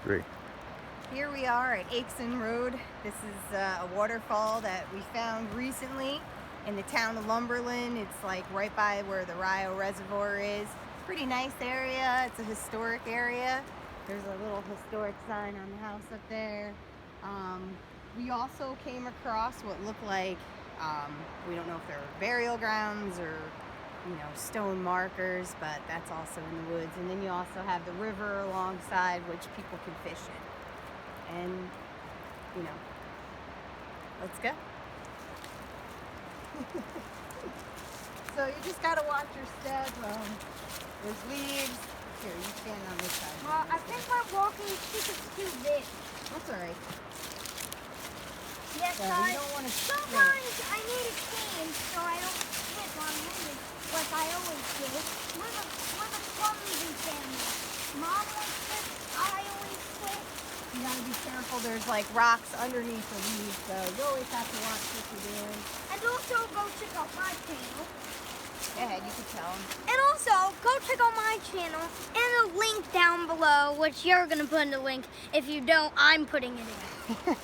Great. Here we are at Akeson Road. This is a waterfall that we found recently in the town of Lumberland. It's like right by where the Rio Reservoir is. Pretty nice area. It's a historic area. There's a little historic sign on the house up there. We also came across what looked like, we don't know if they're burial grounds or stone markers, but that's also in the woods. And then you also have the river alongside, which people can fish in. And, let's go. So you just gotta watch your step. There's leaves. Here, you stand on this side. Well, I think my walking stick is too big. That's alright. Yes, So you don't want to sometimes I need a cane so I don't slip on moving like I always do. We're the clumsy family. Mom always slips, I always slip. You gotta be careful. There's like rocks underneath the leaves, so you always have to watch what you're doing. And also go check out my channel. Go ahead, you can tell them. And also go check out my channel and a link down below, which you're gonna put in the link. If you don't, I'm putting it in.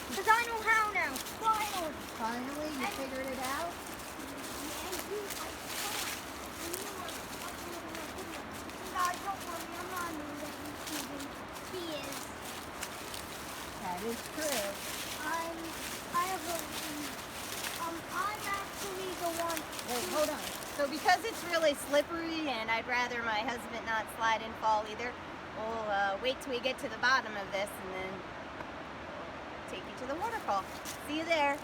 Because I know how now. Finally. Finally, you figured it out? Guys, don't worry, I'm not moving. He is. That is true. I'm actually the one. Wait, hold on. So because it's really slippery and I'd rather my husband not slide and fall either, we'll wait till we get to the bottom of this and then take you to the waterfall. See you there.